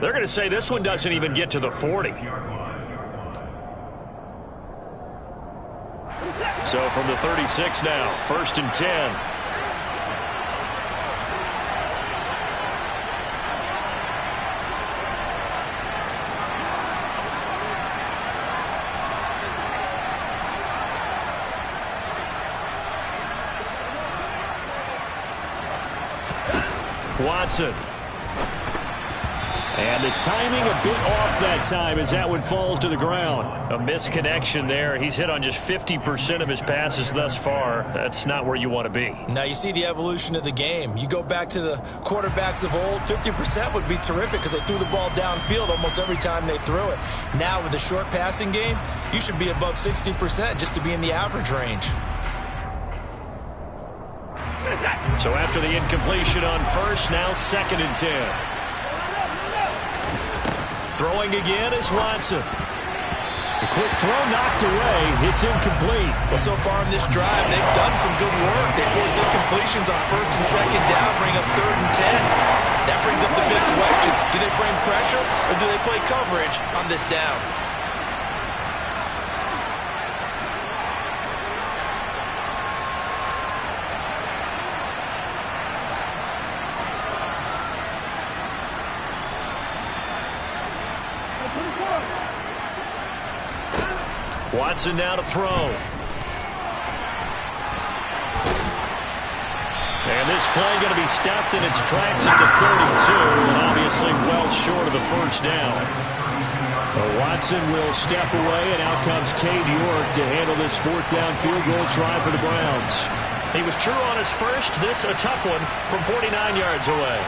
They're going to say this one doesn't even get to the 40. So from the 36 now, 1st and 10. Watson. And the timing a bit off that time as that one falls to the ground. A misconnection there. He's hit on just 50% of his passes thus far. That's not where you want to be. Now you see the evolution of the game. You go back to the quarterbacks of old, 50% would be terrific because they threw the ball downfield almost every time they threw it. Now with the short passing game, you should be above 60% just to be in the average range. So after the incompletion on first, now 2nd and 10. Throwing again is Watson. A quick throw knocked away. It's incomplete. Well, so far in this drive, they've done some good work. They force incompletions on 1st and 2nd down, bring up 3rd and 10. That brings up the big question. Do they bring pressure or do they play coverage on this down? Watson now to throw. And this play going to be stopped in its tracks at the 32, and obviously well short of the 1st down. Watson will step away, and out comes Cade York to handle this 4th down field goal try for the Browns. He was true on his first. This a tough one from 49 yards away.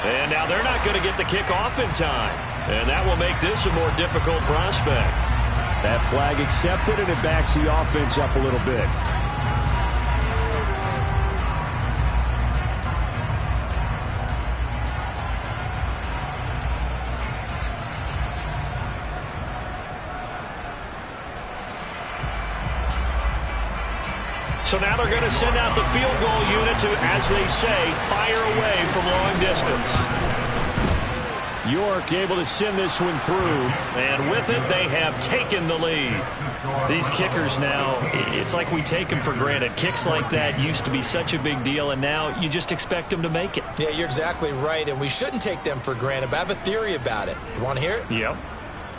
And now they're not going to get the kickoff in time. And that will make this a more difficult prospect. That flag accepted, and it backs the offense up a little bit. So now they're going to send out the field goal unit to, as they say, fire away from long distance. York able to send this one through, and with it, they have taken the lead. These kickers now, it's like we take them for granted. Kicks like that used to be such a big deal, and now you just expect them to make it. Yeah, you're exactly right, and we shouldn't take them for granted, but I have a theory about it. You want to hear it? Yep.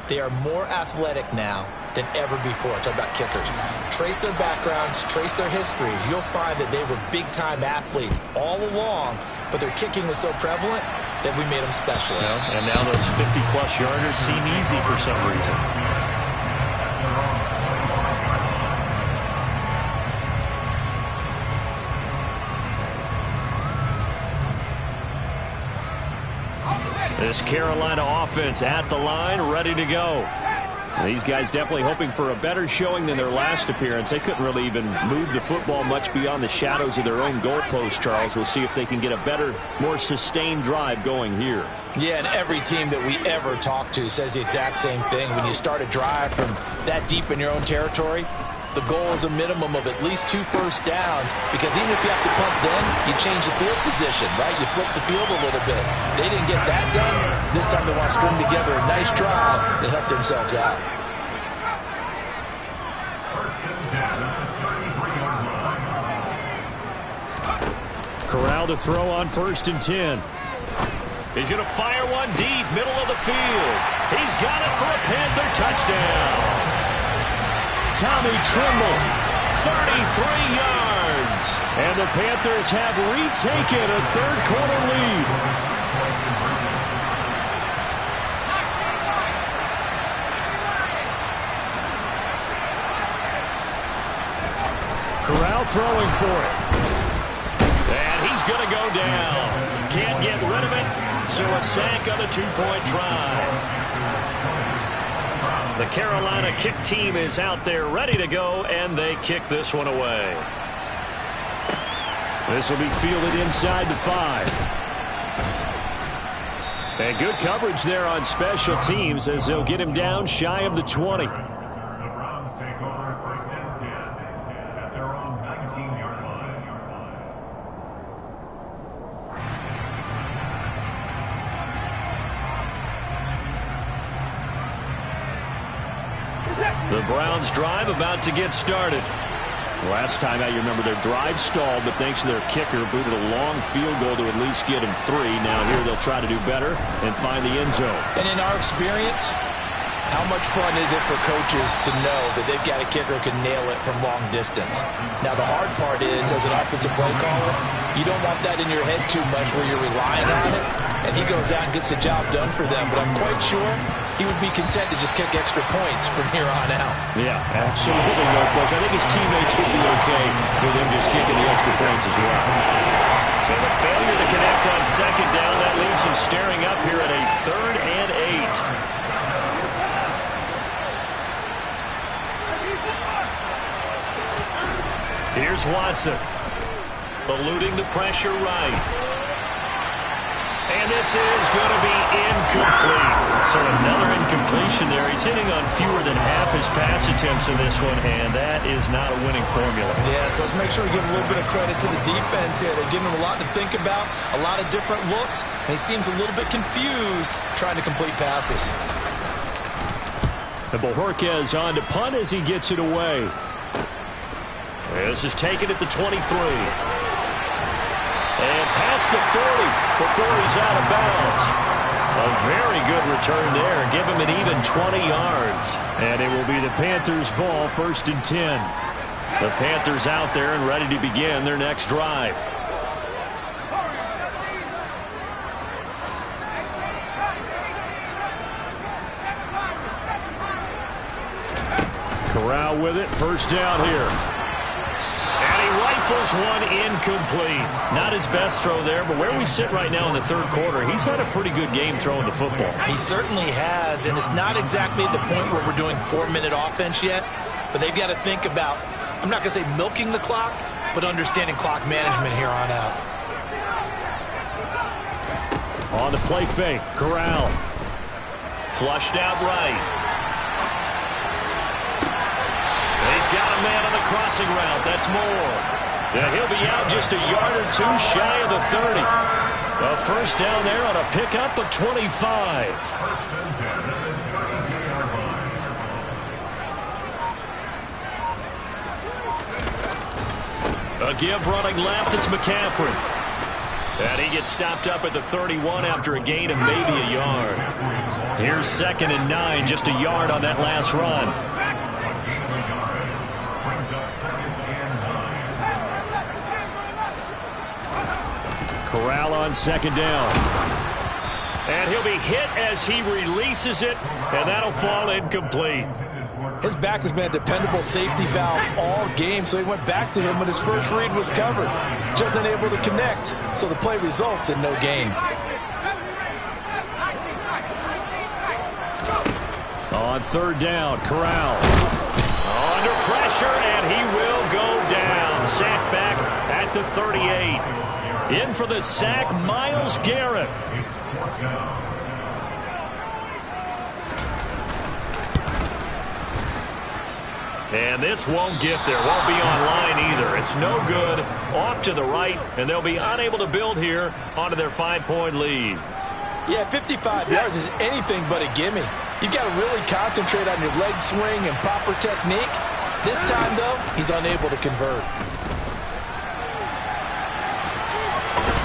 They are more athletic now than ever before. Talk about kickers. Trace their backgrounds, trace their histories. You'll find that they were big-time athletes all along, but their kicking was so prevalent that we made them specialists. And now those 50-plus yarders seem easy for some reason. This Carolina offense at the line, ready to go. These guys definitely hoping for a better showing than their last appearance. They couldn't really even move the football much beyond the shadows of their own goalpost, Charles. We'll see if they can get a better, more sustained drive going here. Yeah, and every team that we ever talk to says the exact same thing. When you start a drive from that deep in your own territory, the goal is a minimum of at least 2 first downs, because even if you have to punt then, you change the field position, right? You flip the field a little bit. They didn't get that done. This time they want to string together a nice drive and help themselves out. Corral to throw on 1st and 10. He's going to fire one deep, middle of the field. He's got it for a Panther touchdown. Tommy Trimble, 33 yards. And the Panthers have retaken a third-quarter lead. Corral throwing for it. And he's going to go down. Can't get rid of it, so a sack on a 2-point try. The Carolina kick team is out there ready to go, and they kick this one away. This will be fielded inside the 5. And good coverage there on special teams as they'll get him down shy of the 20. at their own 19-yard line. The Browns drive about to get started. Last time out, you remember their drive stalled, but thanks to their kicker, booted a long field goal to at least get them 3. Now here they'll try to do better and find the end zone. And in our experience, how much fun is it for coaches to know that they've got a kicker who can nail it from long distance? Now, the hard part is, as an offensive play caller, you don't want that in your head too much where you're relying on it, and he goes out and gets the job done for them. But I'm quite sure he would be content to just kick extra points from here on out. Yeah, absolutely no question. I think his teammates would be okay with him just kicking the extra points as well. So the failure to connect on second down, that leaves him staring up here at a 3rd and 8. Here's Watson, eluding the pressure right. And this is going to be incomplete. So another incompletion there. He's hitting on fewer than half his pass attempts in this one, and that is not a winning formula. Yes, let's make sure we give a little bit of credit to the defense here. They're giving him a lot to think about, a lot of different looks, and he seems a little bit confused trying to complete passes. And Bojorquez on to punt as he gets it away. This is taken at the 23. And past the 40 before he's out of bounds. A very good return there. Give him an even 20 yards. And it will be the Panthers' ball, 1st and 10. The Panthers out there and ready to begin their next drive. Corral with it. 1st down here. Rifles one incomplete. Not his best throw there, but where we sit right now in the 3rd quarter, he's had a pretty good game throwing the football. He certainly has, and it's not exactly at the point where we're doing 4-minute offense yet, but they've got to think about, I'm not going to say milking the clock, but understanding clock management here on out. On the play fake, Corral. Flushed out right. He's got a man on the crossing route. That's Moore. Yeah, he'll be out just a yard or 2 shy of the 30. A 1st down there on a pickup of 25. A give running left. It's McCaffrey. And he gets stopped up at the 31 after a gain of maybe a yard. Here's 2nd and 9. Just a yard on that last run. Corral on 2nd down. And he'll be hit as he releases it, and that'll fall incomplete. His back has been a dependable safety valve all game, so he went back to him when his first read was covered. Just unable to connect, so the play results in no gain. On 3rd down, Corral. Under pressure, and he will go down. Sacked back at the 38. In for the sack, Myles Garrett. And this won't get there. Won't be online either. It's no good. Off to the right, and they'll be unable to build here onto their 5-point lead. Yeah, 55 yards is anything but a gimme. You've got to really concentrate on your leg swing and proper technique. This time, though, he's unable to convert.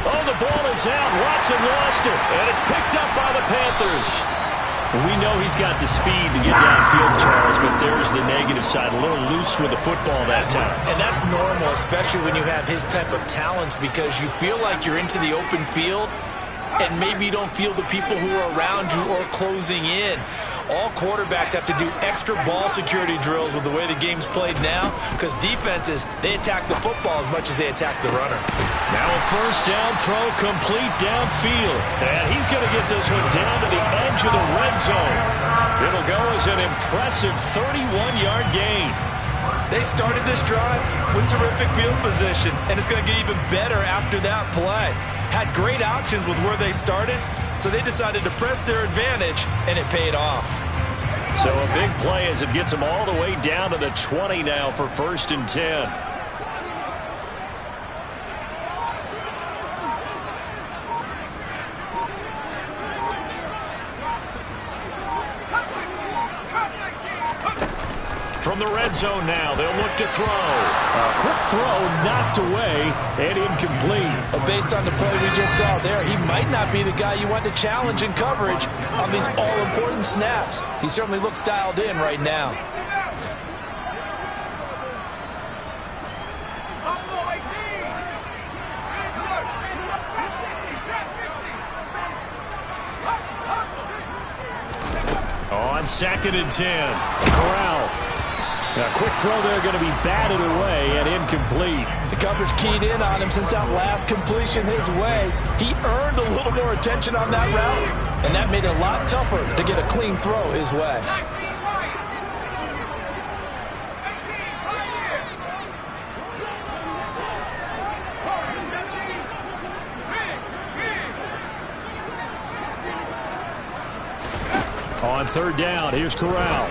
Oh, the ball is out. Watson lost it, and it's picked up by the Panthers. We know he's got the speed to get downfield, Charles, but there's the negative side. A little loose with the football that time. And that's normal, especially when you have his type of talents, because you feel like you're into the open field, and maybe you don't feel the people who are around you or closing in. All quarterbacks have to do extra ball security drills with the way the game's played now, because defenses, they attack the football as much as they attack the runner. Now a 1st down throw complete downfield. And he's going to get this one down to the edge of the red zone. It'll go as an impressive 31-yard gain. They started this drive with terrific field position, and it's going to get even better after that play. Had great options with where they started, so they decided to press their advantage, and it paid off. So a big play as it gets them all the way down to the 20 now for 1st and 10. From the red zone now, they'll look to throw. A quick throw knocked away and incomplete. But based on the play we just saw there, he might not be the guy you want to challenge in coverage on these all-important snaps. He certainly looks dialed in right now. On 2nd and 10, Corral. A quick throw there going to be batted away and incomplete. The coverage keyed in on him since that last completion his way. He earned a little more attention on that route, and that made it a lot tougher to get a clean throw his way. On 3rd down, here's Corral.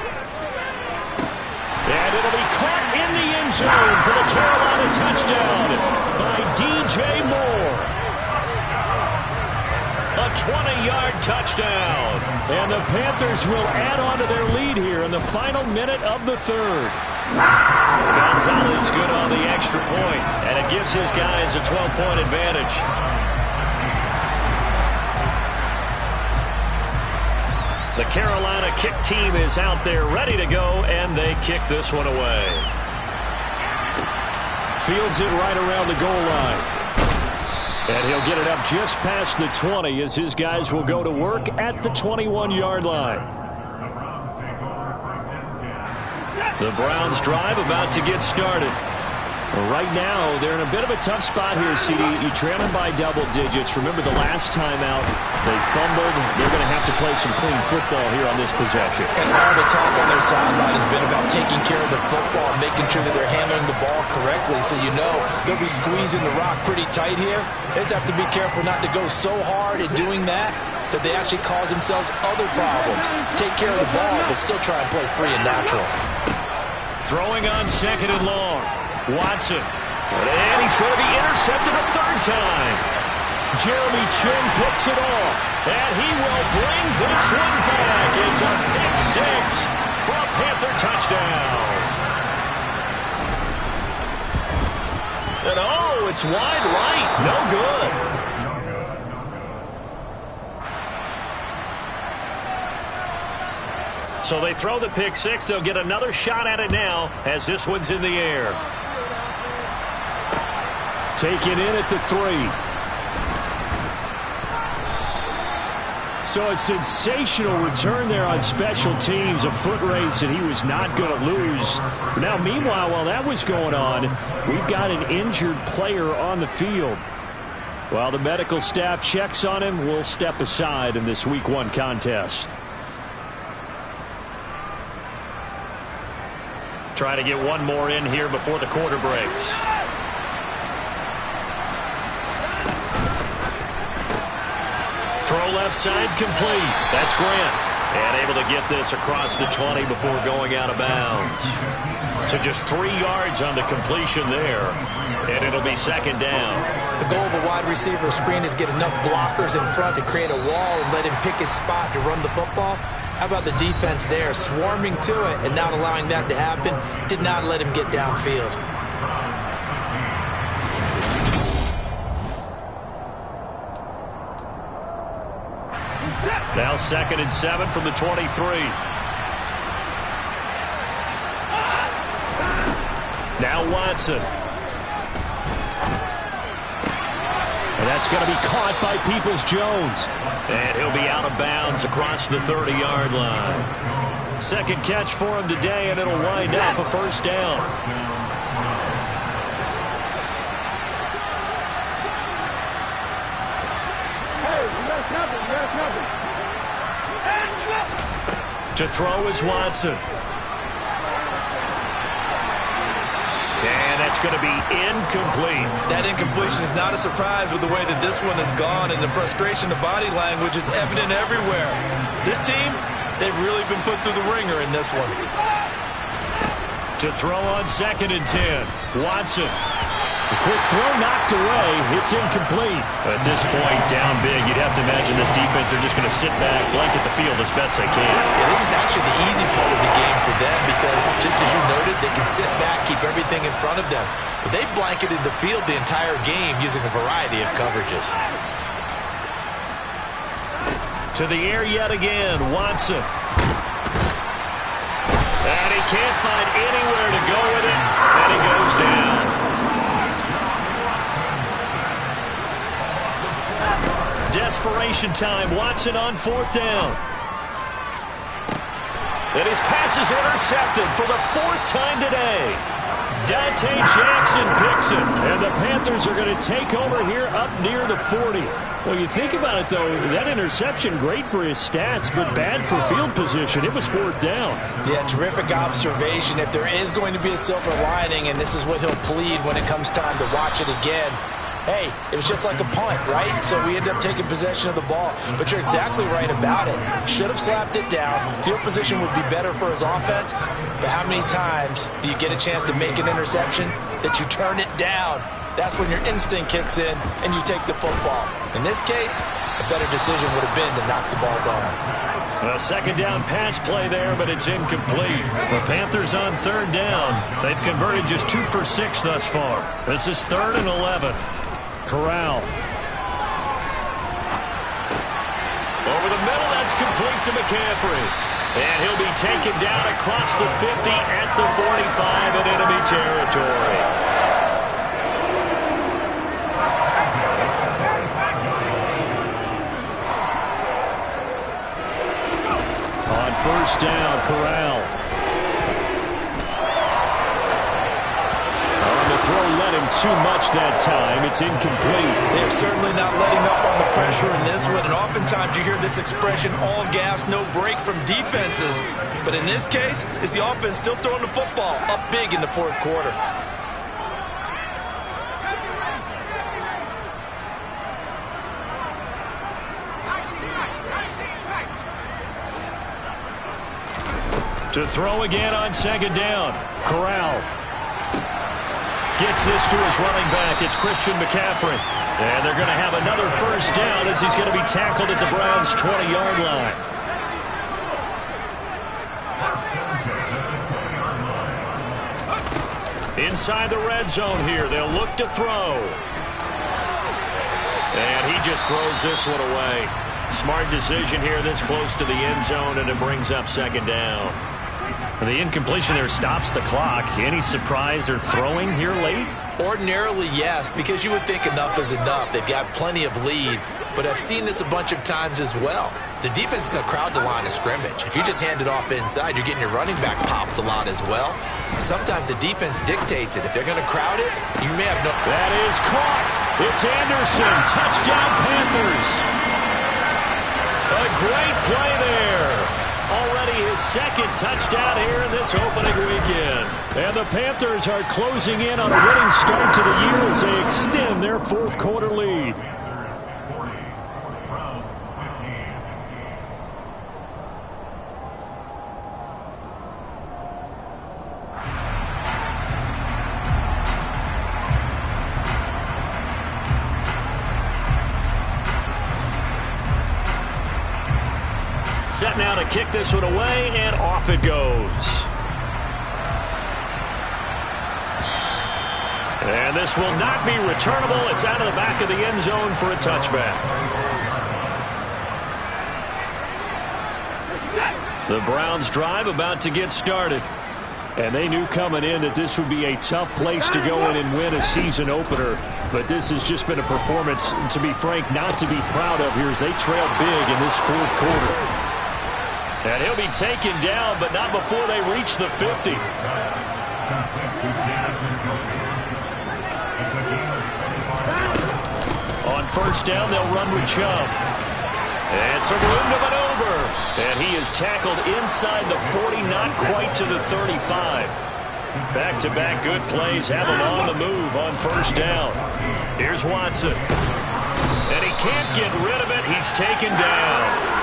And it'll be caught in the end zone for the Carolina touchdown by DJ Moore. A 20-yard touchdown. And the Panthers will add on to their lead here in the final minute of the 3rd. Gonzalez good on the extra point, and it gives his guys a 12-point advantage. The Carolina kick team is out there ready to go, and they kick this one away. Fields it right around the goal line. And he'll get it up just past the 20 as his guys will go to work at the 21-yard line. The Browns drive about to get started. Right now, they're in a bit of a tough spot here, CD. You trail them by double digits. Remember the last time out, they fumbled. They're going to have to play some clean football here on this possession. And all the talk on their sideline has been about taking care of the football, making sure that they're handling the ball correctly. So you know they'll be squeezing the rock pretty tight here. They just have to be careful not to go so hard in doing that they actually cause themselves other problems. Take care of the ball, but still try and play free and natural. Throwing on 2nd and long. Watson. And he's going to be intercepted a 3rd time. Jeremy Chin picks it off. And he will bring this one back. It's a pick 6 for a Panther touchdown. And oh, it's wide right. No good. So they throw the pick 6. They'll get another shot at it now as this one's in the air. Taken in at the 3. So a sensational return there on special teams. A foot race that he was not going to lose. Now, meanwhile, while that was going on, we've got an injured player on the field. While the medical staff checks on him, we'll step aside in this Week 1 contest. Try to get one more in here before the quarter breaks. Throw left side complete. That's Grant. And able to get this across the 20 before going out of bounds. So just 3 yards on the completion there. And it'll be 2nd down. The goal of a wide receiver screen is get enough blockers in front to create a wall and let him pick his spot to run the football. How about the defense there, swarming to it and not allowing that to happen? Did not let him get downfield. Now 2nd and 7 from the 23. Now Watson. And that's going to be caught by Peoples-Jones. And he'll be out of bounds across the 30-yard line. 2nd catch for him today, and it'll wind up a 1st down. To throw is Watson. And that's going to be incomplete. That incompletion is not a surprise with the way that this one has gone, and the frustration, the body language is evident everywhere. This team, They've really been put through the ringer in this one. To throw on 2nd and 10. Watson. The quick throw knocked away. It's incomplete. At this point, down big, you'd have to imagine this defense are just going to sit back, blanket the field as best they can. Yeah, this is actually the easy part of the game for them because, just as you noted, they can sit back, keep everything in front of them. But they blanketed the field the entire game using a variety of coverages. To the air yet again, Watson. And he can't find anywhere to go with it, and he goes down. Desperation time. Watson on 4th down. And his pass is intercepted for the 4th time today. Dante Jackson picks it. And the Panthers are going to take over here up near the 40. Well, you think about it, though, that interception, great for his stats, but bad for field position. It was 4th down. Yeah, terrific observation. If there is going to be a silver lining, and this is what he'll plead when it comes time to watch it again, hey, it was just like a punt, right? So we end up taking possession of the ball. But you're exactly right about it. Should have slapped it down. Field position would be better for his offense. But how many times do you get a chance to make an interception that you turn it down? That's when your instinct kicks in and you take the football. In this case, a better decision would have been to knock the ball down. A 2nd down pass play there, but it's incomplete. The Panthers on 3rd down. They've converted just 2 for 6 thus far. This is 3rd and 11. Corral. Over the middle, that's complete to McCaffrey. And he'll be taken down across the 50 at the 45 in enemy territory. On 1st down, Corral. Throw led him too much that time. It's incomplete. They're certainly not letting up on the pressure in this one. And oftentimes you hear this expression, all gas, no break from defenses. But in this case, it's the offense still throwing the football up big in the 4th quarter. To throw again on 2nd down. Corral. Gets this to his running back. It's Christian McCaffrey. And they're going to have another 1st down as he's going to be tackled at the Browns' 20-yard line. Inside the red zone here. They'll look to throw. And he just throws this one away. Smart decision here this close to the end zone, and it brings up 2nd down. The incompletion there stops the clock. Any surprise they're throwing here late? Ordinarily, yes, because you would think enough is enough. They've got plenty of lead, but I've seen this a bunch of times as well. The defense is going to crowd the line of scrimmage. If you just hand it off inside, you're getting your running back popped a lot as well. Sometimes the defense dictates it. If they're going to crowd it, you may have no... That is caught. It's Anderson. Touchdown, Panthers. A great play there. Already his 2nd touchdown here in this opening weekend. And the Panthers are closing in on a winning start to the year as they extend their 4th quarter lead. Set now to kick this one away, and off it goes. And this will not be returnable. It's out of the back of the end zone for a touchback. The Browns drive about to get started. And they knew coming in that this would be a tough place to go in and win a season opener. But this has just been a performance, to be frank, not to be proud of here as they trail big in this 4th quarter. And he'll be taken down, but not before they reach the 50. On 1st down, they'll run with Chubb. And some room to maneuver. And he is tackled inside the 40, not quite to the 35. Back-to-back good plays have him on the move on 1st down. Here's Watson. And he can't get rid of it. He's taken down.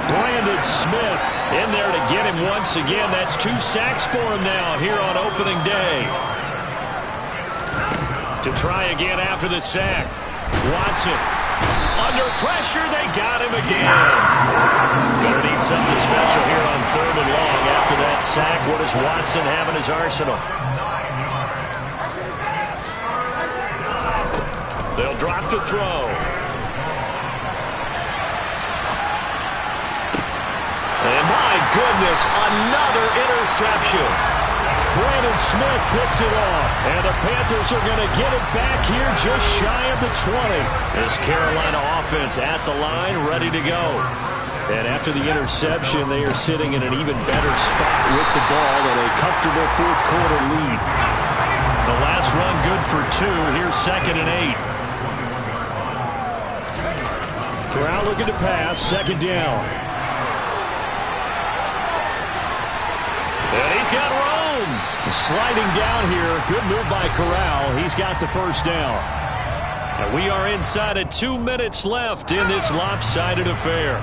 Brandon Smith in there to get him once again. That's 2 sacks for him now here on opening day. To try again after the sack. Watson. Under pressure, they got him again. Gonna need something special here on 3rd and long. After that sack, what does Watson have in his arsenal? They'll drop to throw. And my goodness, another interception. Brandon Smith puts it off, and the Panthers are going to get it back here just shy of the 20. This Carolina offense at the line, ready to go. And after the interception, they are sitting in an even better spot with the ball and a comfortable 4th quarter lead. The last run good for 2. Here's 2nd and 8. Corral looking to pass, 2nd down. And he's got Rome sliding down here. Good move by Corral. He's got the 1st down. And we are inside of 2 minutes left in this lopsided affair.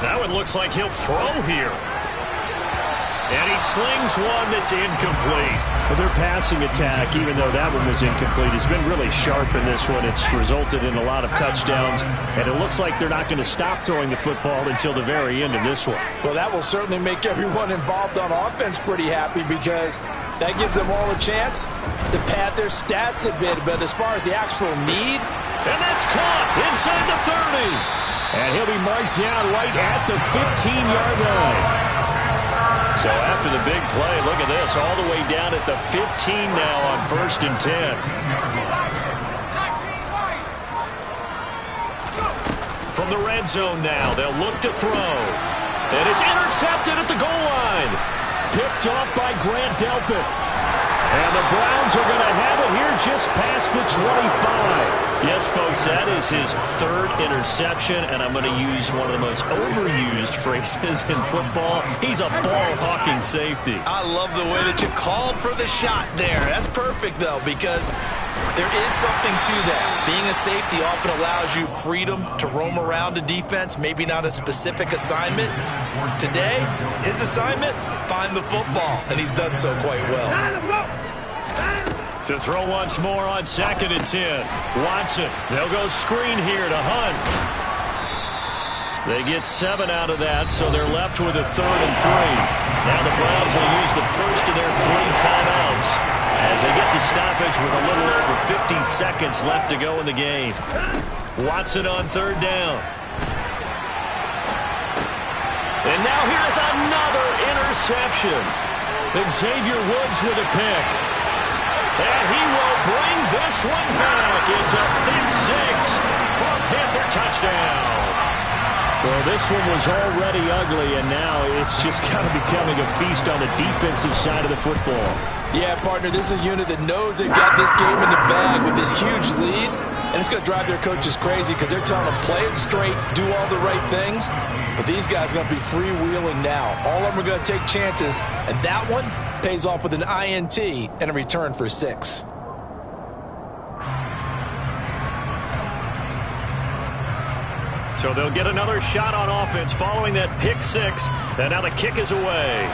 That one looks like he'll throw here. And he slings one that's incomplete. But their passing attack, even though that one was incomplete, has been really sharp in this one. It's resulted in a lot of touchdowns, and it looks like they're not going to stop throwing the football until the very end of this one. Well, that will certainly make everyone involved on offense pretty happy because that gives them all a chance to pad their stats a bit. But as far as the actual need, and that's caught inside the 30. And he'll be marked down right at the 15-yard line. So after the big play, look at this, all the way down at the 15 now on 1st and 10. From the red zone now, they'll look to throw. And it's intercepted at the goal line. Picked off by Grant Delpit. And the Browns are going to have it here just past the 25. Yes, folks, that is his 3rd interception, and I'm going to use one of the most overused phrases in football. He's a ball-hawking safety. I love the way that you called for the shot there. That's perfect, though, because there is something to that. Being a safety often allows you freedom to roam around a defense, maybe not a specific assignment. Today, his assignment, find the football, and he's done so quite well. To throw once more on 2nd and 10. Watson, they'll go screen here to Hunt. They get 7 out of that, so they're left with a 3rd and 3. Now the Browns will use the first of their 3 timeouts as they get the stoppage with a little over 50 seconds left to go in the game. Watson on 3rd down. And now here's another interception. And Xavier Woods with a pick. And he will bring this one back. It's a pick 6 for a Panther touchdown. Well, this one was already ugly, and now it's just kind of becoming a feast on the defensive side of the football. Yeah, partner, this is a unit that knows they've got this game in the bag with this huge lead, and it's going to drive their coaches crazy because they're telling them play it straight, do all the right things, but these guys are going to be freewheeling now. All of them are going to take chances, and that one pays off with an INT and a return for 6. So they'll get another shot on offense following that pick 6, and now the kick is away.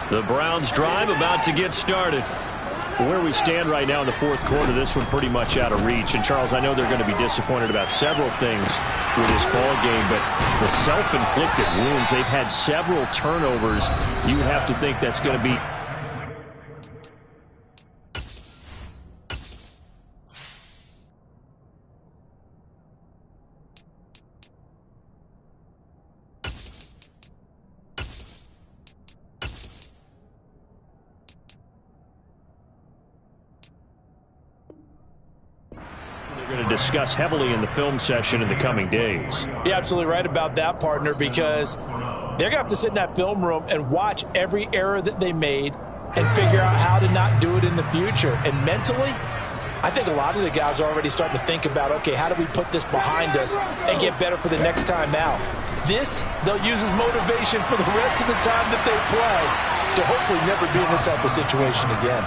The Browns drive about to get started. Where we stand right now in the 4th quarter, this one pretty much out of reach. And, Charles, I know they're going to be disappointed about several things with this ball game, but the self-inflicted wounds, they've had several turnovers. You would have to think that's going to be discuss heavily in the film session in the coming days. You're absolutely right about that, partner, because they're going to have to sit in that film room and watch every error that they made and figure out how to not do it in the future. And mentally, I think a lot of the guys are already starting to think about, okay, how do we put this behind us and get better for the next time out? This, they'll use as motivation for the rest of the time that they play to hopefully never be in this type of situation again.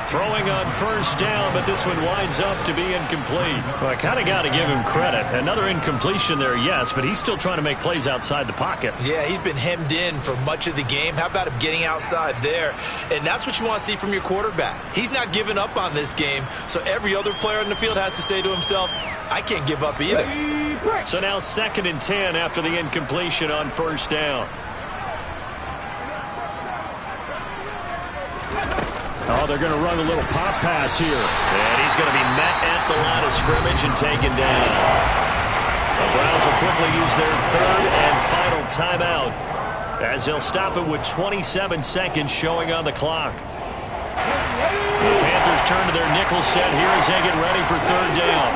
Throwing on first down, but this one winds up to be incomplete. Well, I kind of got to give him credit. Another incompletion there, yes, but he's still trying to make plays outside the pocket. Yeah, he's been hemmed in for much of the game. How about him getting outside there? And that's what you want to see from your quarterback. He's not giving up on this game, so every other player in the field has to say to himself, I can't give up either. So now 2nd and 10 after the incompletion on first down. Oh, they're going to run a little pop pass here. And he's going to be met at the line of scrimmage and taken down. The Browns will quickly use their 3rd and final timeout as they'll stop it with 27 seconds showing on the clock. The Panthers turn to their nickel set here as they get ready for 3rd down.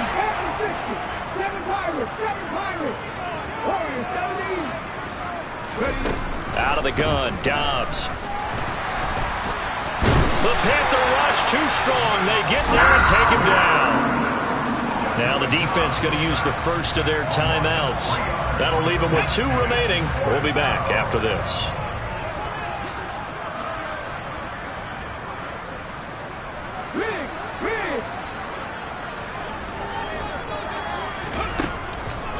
Out of the gun, Dobbs. The Panther rush too strong. They get there and take him down. Now the defense going to use the first of their timeouts. That'll leave them with 2 remaining. We'll be back after this.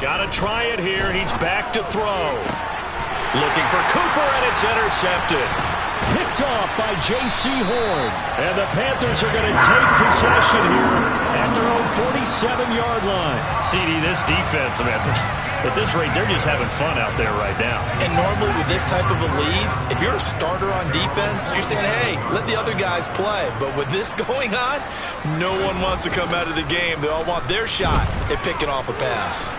Got to try it here. He's back to throw. Looking for Cooper, and it's intercepted. Picked off by J.C. Horn. And the Panthers are going to take possession here at their own 47-yard line. CD, this defense, man, at this rate, they're just having fun out there right now. And normally with this type of a lead, if you're a starter on defense, you're saying, hey, let the other guys play. But with this going on, no one wants to come out of the game. They all want their shot at picking off a pass.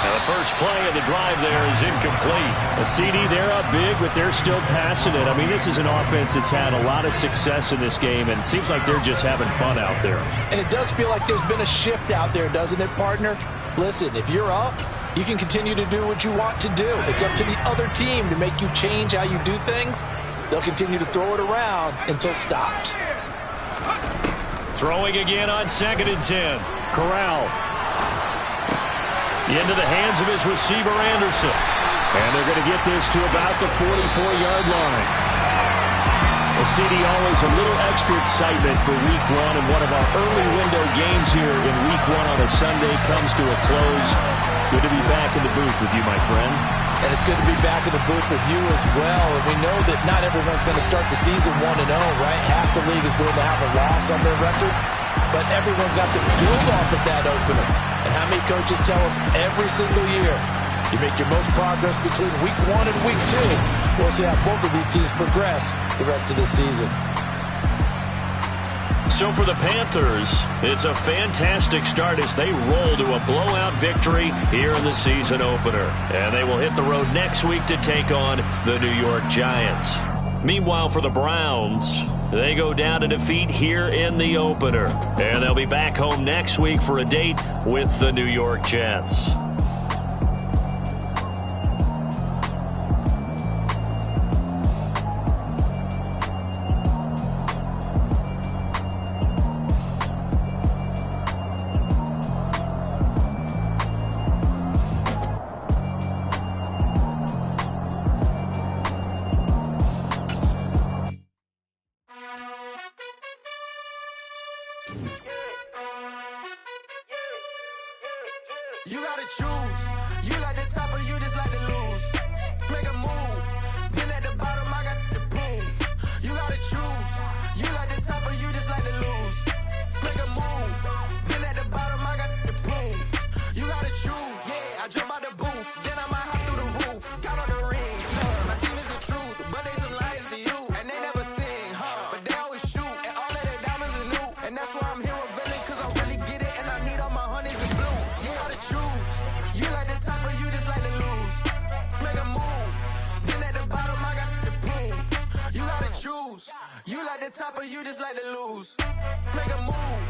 Now the first play of the drive there is incomplete. A CD, they're up big, but they're still passing it. I mean, this is an offense that's had a lot of success in this game, and it seems like they're just having fun out there. And it does feel like there's been a shift out there, doesn't it, partner? Listen, if you're up, you can continue to do what you want to do. It's up to the other team to make you change how you do things. They'll continue to throw it around until stopped. Throwing again on 2nd and 10. Corral. Into the hands of his receiver, Anderson. And they're going to get this to about the 44-yard line. The CD, always a little extra excitement for Week 1, and one of our early window games here in Week 1 on a Sunday comes to a close. Good to be back in the booth with you, my friend. And it's good to be back in the booth with you as well. And we know that not everyone's going to start the season 1-0, right? Half the league is going to have a loss on their record. But everyone's got to build off of that opener. And how many coaches tell us every single year, you make your most progress between Week 1 and Week 2. We'll see how both of these teams progress the rest of this season. So for the Panthers, it's a fantastic start as they roll to a blowout victory here in the season opener. And they will hit the road next week to take on the New York Giants. Meanwhile, for the Browns, they go down to defeat here in the opener. And they'll be back home next week for a date with the New York Jets. You gotta choose. You like the top or you just like to lose. Make a move. Been at the bottom, I got the proof. You gotta choose. You like the top or you just like to lose. Make a move. Been at the bottom, I got the proof. You gotta choose. Yeah, I jump out the booth. Then I might hop through the roof. Got all the rings. My team is the truth, but they some liars to you. And they never sing, but they always shoot. And all of their diamonds are new. And that's why I'm here revealing, cause I really get it. And I need all my honeys in blue. You gotta choose. You like the top or you just like to lose. Make a move. Then at the bottom I got the proof. You gotta choose. You like the top or you just like to lose. Make a move.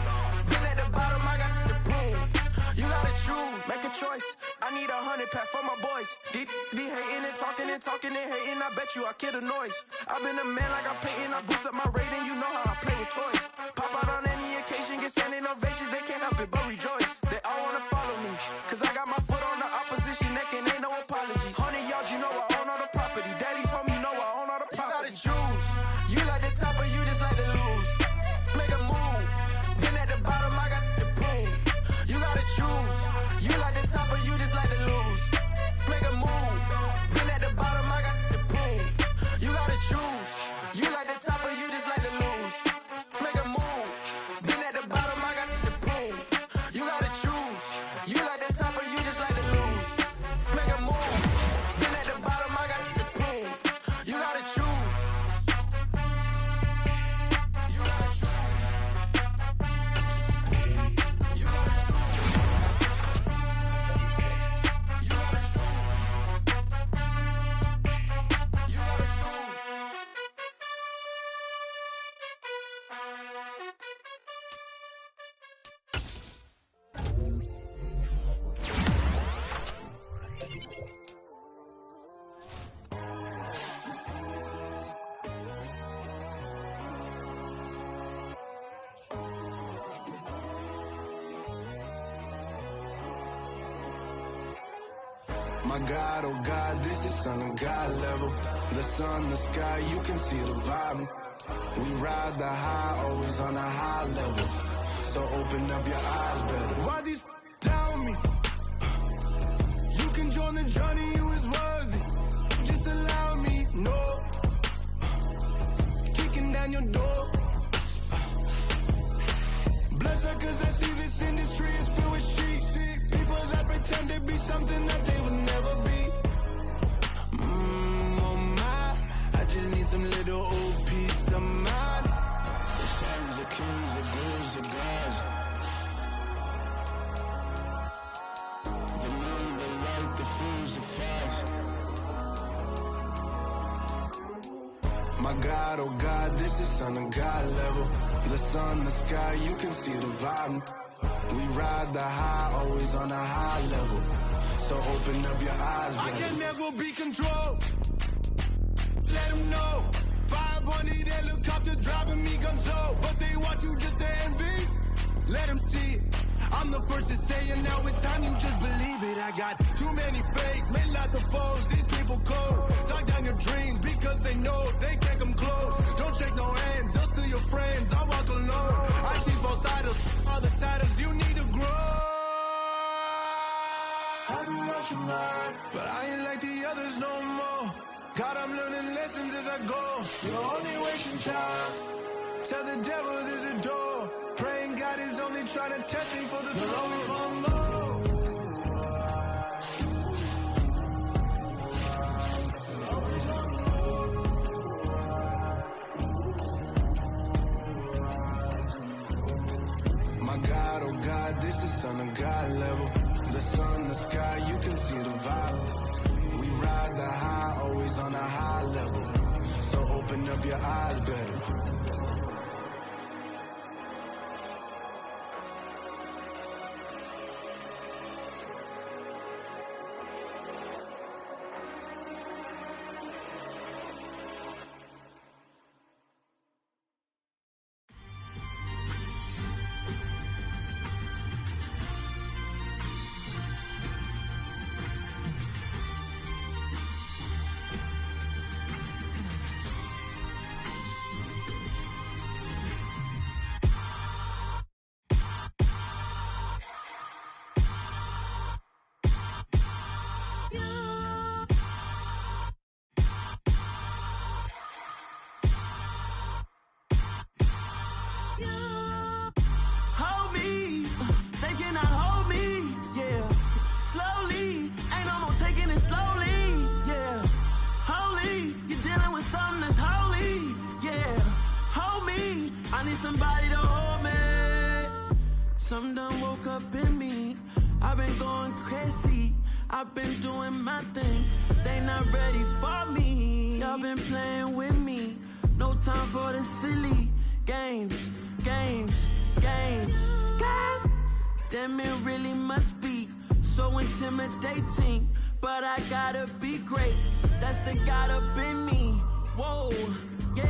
Then at the bottom I got the proof. You gotta choose. Make a choice. I need 100 pack for my boys. Be hating and talking and talking and hating. I bet you I kill the noise. I've been a man like I'm Peyton. I boost up my rating. You know how I play with toys. Pop out on any occasion, get standing ovations. They can't help it but rejoice. They all wanna follow me, cause I got my foot on the opposition neck and ain't no apologies. 100 yards, you know I own all the property. Daddy's home, you know I own all the property. You gotta choose. You like the top or you just like to lose. Make a move. Been at the bottom, I got the proof. You gotta choose. You like the top or you just like to lose. Make a move. Been at the bottom, I got the proof. You gotta choose. You like the top or you just like to lose. Make a move. Been at the bottom, I got the proof. You gotta choose. You like the top or you just like to lose. Make a move. Been at the bottom, I got the proof. You gotta choose. You gotta choose. You gotta choose. You gotta choose. You gotta choose. My God, oh God, this is Son of God level. The sun, the sky, you can see the vibe. We ride the high, always on a high level. So open up your eyes better. Why these tell me? You can join the journey, you is worthy. Just allow me, no. Kicking down your door. Bloodsuckers, I see this industry is filled with sheep. People that pretend to be something that they would never be. Oh my, I just need some little old peace of mind. The sons of kings, the girls, the gods. The moon, the light, the fools, the fogs. My God, oh God, this is Son of God level. The sun, the sky, you can see the vibe. We ride the high, always on a high level. So open up your eyes, baby. I can never be controlled. Let them know. 500 helicopters driving me gonzo. But they want you just to envy. Let them see it. I'm the first to say it, now it's time you just believe it. I got too many fakes, made lots of foes. These people cold. Talk down your dreams because they know they can't come close. Don't shake no hands, they'll steal your friends. I walk alone. I see both sides of other titles. You need to grow. I be watching mine, but I ain't like the others no more. God, I'm learning lessons as I go. You're only wasting time. Tell the devil there's a door. Praying God is only trying to test me for the throne. My God, oh God, this is Son of God level. The sun, the sky, you can see the vibe. We ride the high, always on a high level. So open up your eyes better. Somebody to hold me. Some done woke up in me. I've been going crazy. I've been doing my thing. They not ready for me. Y'all been playing with me. No time for the silly games. Damn, it really must be so intimidating, but I gotta be great. That's the God up in me. Whoa, yeah.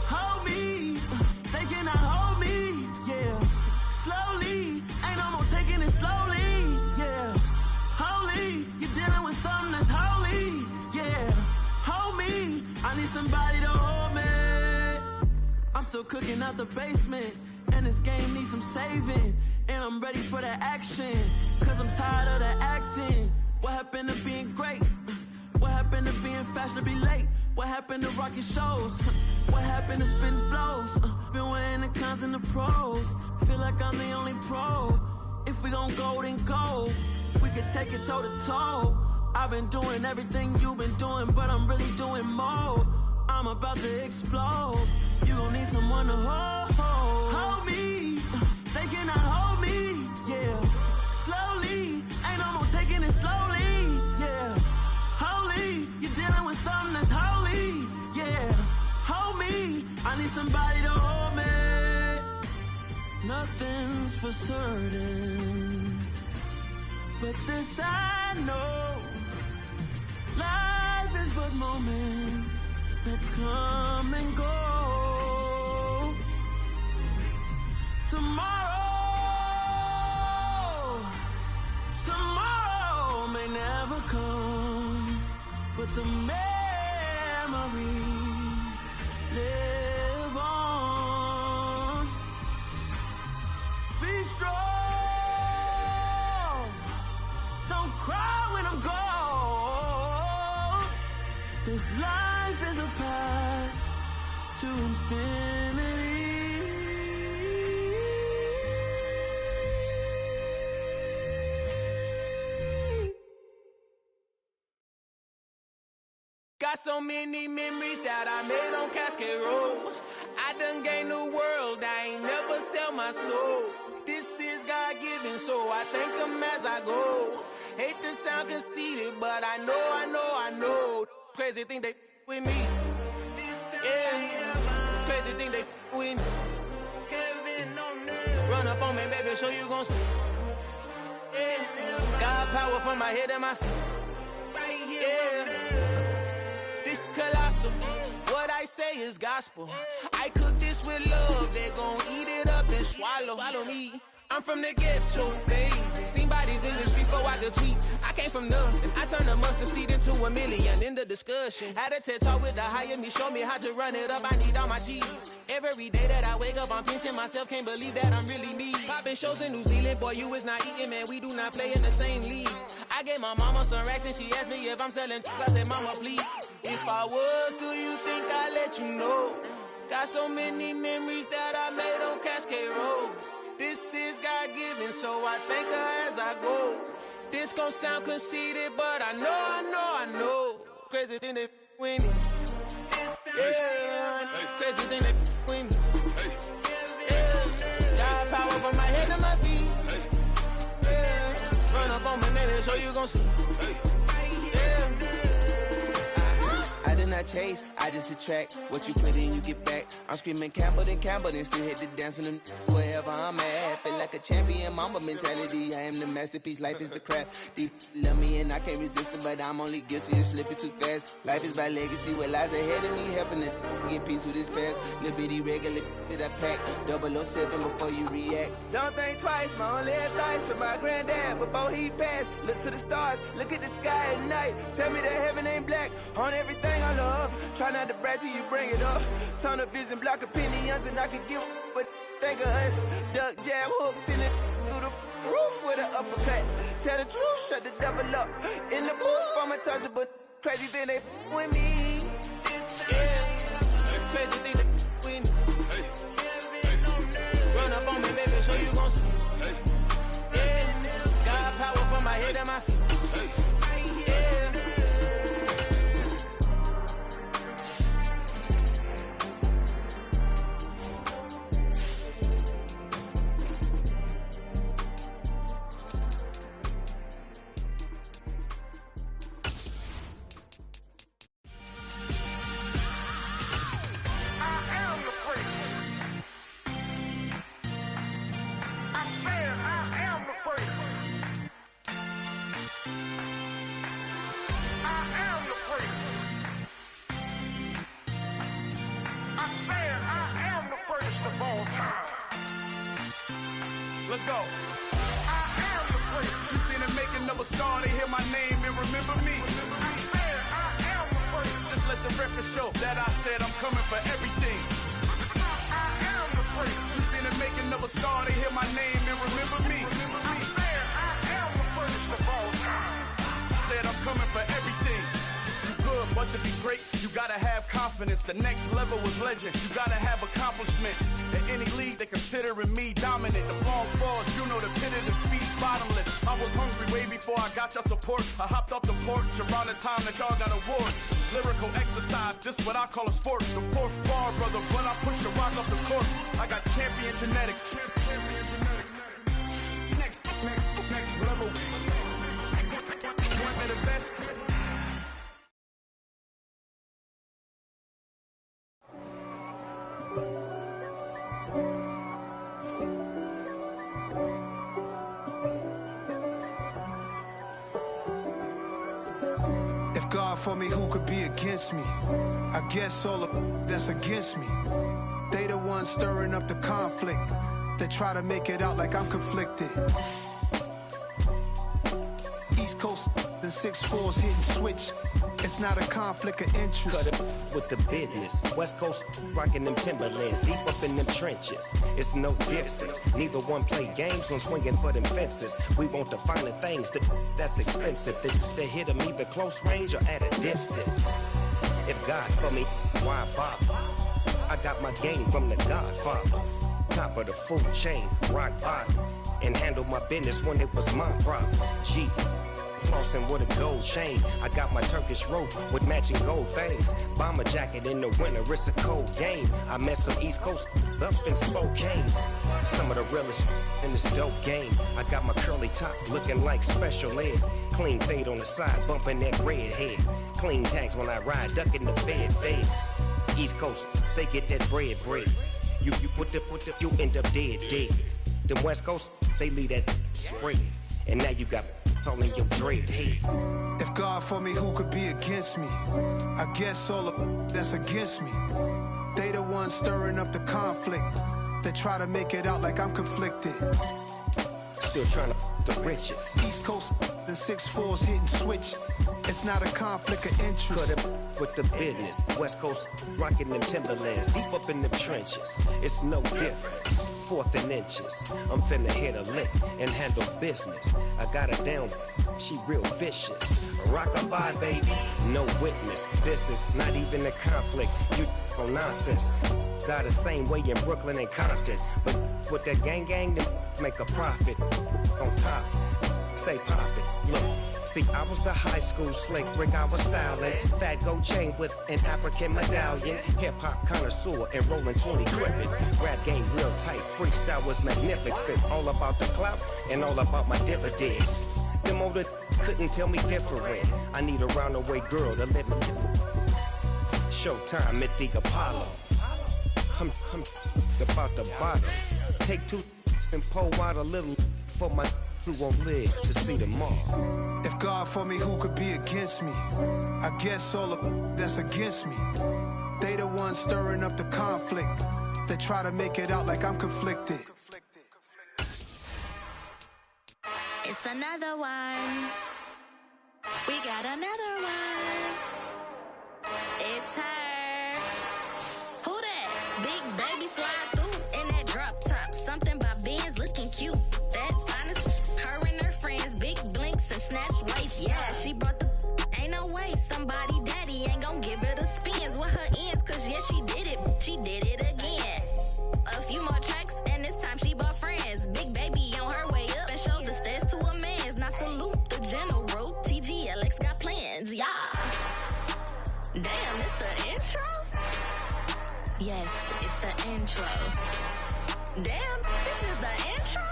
Hold me, they cannot hold me, yeah. Slowly, ain't no more taking it slowly, yeah. Holy, you're dealing with something that's holy, yeah. Hold me, I need somebody to hold me. I'm still cooking out the basement, and this game needs some saving. And I'm ready for the action, cause I'm tired of the acting. What happened to being great? What happened to being fashionably late? What happened to rocking shows? What happened to spin flows? Been wearing the cons and the pros. Feel like I'm the only pro. If we gon' go, then go. We could take it toe to toe. I've been doing everything you've been doing, but I'm really doing more. I'm about to explode. You gon' need someone to hold me. They cannot hold me, yeah. Slowly, ain't no more taking it slowly, yeah. Holy, you're dealing with something that's holy, yeah. Hold me, I need somebody to hold me. Nothing's for certain, but this I know. Life is but moments that come and go. Tomorrow may never come, but the memories live on. Be strong, don't cry when I'm gone. This life is a path to infinity. Got so many memories that I made on Cascade Road. I done gained the world, I ain't never sell my soul. This is God-given, so I thank him as I go. Hate to sound conceited, but I know. Crazy thing they with me. Yeah, crazy thing they with me. Run up on me, baby, so you gon' see. Yeah, got power from my head and my feet. Yeah, this colossal. What I say is gospel. I cook this with love, they gon' eat it up and swallow me. I'm from the ghetto, babe. Seen bodies in the streets before I could tweet. I came from nothing. I turned a mustard seed into a million in the discussion. Had a TED talk with the higher me, show me how to run it up. I need all my cheese. Every day that I wake up, I'm pinching myself. Can't believe that I'm really me. Popping shows in New Zealand, boy, you is not eating, man. We do not play in the same league. I gave my mama some racks and she asked me if I'm selling. I said, mama, please. If I was, do you think I'd let you know? Got so many memories that I made on Cascade Road. This is God-given, so I thank her as I go. This gon' sound conceited, but I know. Crazy thing they with me. Yeah, crazy thing they with me. Yeah, got power from my head to my feet. Yeah, run up on me, maybe, so you gon' see. Yeah. I did not chase, I just attract. What you put in, you get back. I'm screaming Campbell, then still hit the dance and them wherever I'm at. Feel like a champion, mamba mentality. I am the masterpiece, life is the crap. These love me and I can't resist it, but I'm only guilty of slipping too fast. Life is by legacy, what lies ahead of me, helping to get peace with his past. Little bitty regular that I pack, 007 before you react. Don't think twice, my only advice for my granddad before he passed. Look to the stars, look at the sky at night. Tell me that heaven ain't black on everything I love. Try not to brag till you bring it up. Tunnel vision, block opinions, and I could give but think of us. Duck jab hooks in it through the roof with an uppercut. Tell the truth, shut the devil up. In the booth, I'm untouchable. Crazy thing they with me. Yeah, crazy thing they with me. Run up on me, baby, so you gon' see. Yeah, got power from my head and my feet. Yeah. Let's go. I am the great. You seen the making of a star, they hear my name and remember me. I am the great. Just let the record show that I said I'm coming for everything. I am the great. You seen the making of a star, they hear my name and remember me. I am the first of all time. Said I'm coming for everything. You good, but to be great, you gotta have confidence. The next level is legend. You gotta have accomplishments. In any league, they considering me dominant. The long falls, you know the pit of defeat, bottomless. I was hungry way before I got your support. I hopped off the porch around the time that y'all got awards. Lyrical exercise, this what I call a sport. The fourth bar, brother, when I push the rock up the court. I got champion genetics. Champion genetics. Next level. One of the best. If God for me, who could be against me? I guess all of that's against me. They the ones stirring up the conflict. They try to make it out like I'm conflicted. East Coast, the 6'4's hitting switch. It's not a conflict of interest. Cut it with the business. West Coast rocking them Timberlands, deep up in them trenches. It's no difference. Neither one play games when swinging for them fences. We want the finer things that's expensive. They hit them either close range or at a distance. If God for me, why bother? I got my game from the Godfather. Top of the food chain, rock bottom. And handle my business when it was my problem. Jeep. Flossing with a gold chain. I got my Turkish rope with matching gold things. Bomber jacket in the winter, it's a cold game. I met some East Coast up in Spokane. Some of the realest in this dope game. I got my curly top looking like special ed. Clean fade on the side, bumping that red head. Clean tags when I ride, ducking the feds. East Coast, they get that bread. You end up dead. Them West Coast, they leave that spread. And now you got calling your dread head. If God for me, who could be against me? I guess all of that's against me. They the ones stirring up the conflict. They try to make it out like I'm conflicted. Still trying to the riches. East Coast, the 6'4's hitting switch. It's not a conflict of interest. Cut it with the business. West Coast rocking them Timberlands, deep up in them trenches. It's no different. Fourth and inches. I'm finna hit a lick and handle business. I got her down, she real vicious. Rockabye, baby, no witness. This is not even a conflict. You on nonsense. Got the same way in Brooklyn and Compton. But with that gang, they make a profit. On top, stay poppin'. Look, see, I was the high school slick Rick, I was styling. Fat gold chain with an African medallion. Hip-hop connoisseur and rolling 20 crippin'. Rap game real tight, freestyle was magnificent. All about the clout and all about my dividends. Them older couldn't tell me different. I need a roundaway girl to let me Showtime at the Apollo. I'm about the bottom. Take two and pour out a little for my who won't live to see tomorrow. If God for me, who could be against me? I guess all of that's against me. They the ones stirring up the conflict. They try to make it out like I'm conflicted. It's another one. We got another one. It's her. Who that? Big baby slide through in that drop top. Something by Benz looking cute. That's honest. Her and her friends, big blinks and snatch waist. Yeah, she brought the. Ain't no way somebody daddy ain't gon' give her the spins with her ends. Cause yeah, she did it. She did it again. A few more tracks and this time she bought friends. Big baby on her way up and showed the stairs to a man's. Now salute the general. TGLX got plans, yeah. Damn, it's the intro? Yes, it's the intro. Damn, this is the intro?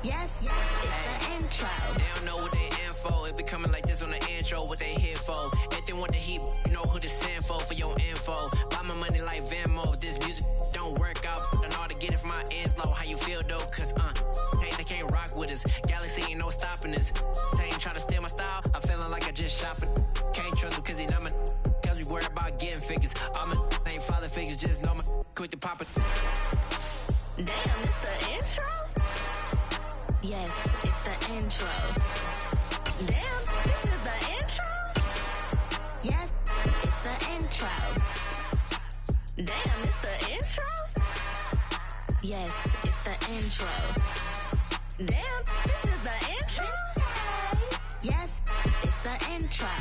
Yes, it's the intro. They don't know what they in for. If it coming like this on the intro, what they here for? If they want the heat, you know who to send for your info. Buy my money like Venmo. If this music don't work out, I know how to get it from my ends low. How you feel though? Cause hey, they can't rock with us. Galaxy ain't no stopping us. They ain't try to steal my style. I'm feeling like I just shot for. Can't trust them cause they numb. Cause we worried about getting figures. All my ain't father figures, just know my quick to pop it. Damn, it's the intro? Yes, it's the intro. Damn, this is the intro? Yes, it's the intro. Damn, it's the intro? Yes, it's the intro. Damn, this is the intro? Yes, it's the intro.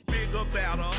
Big about 'em.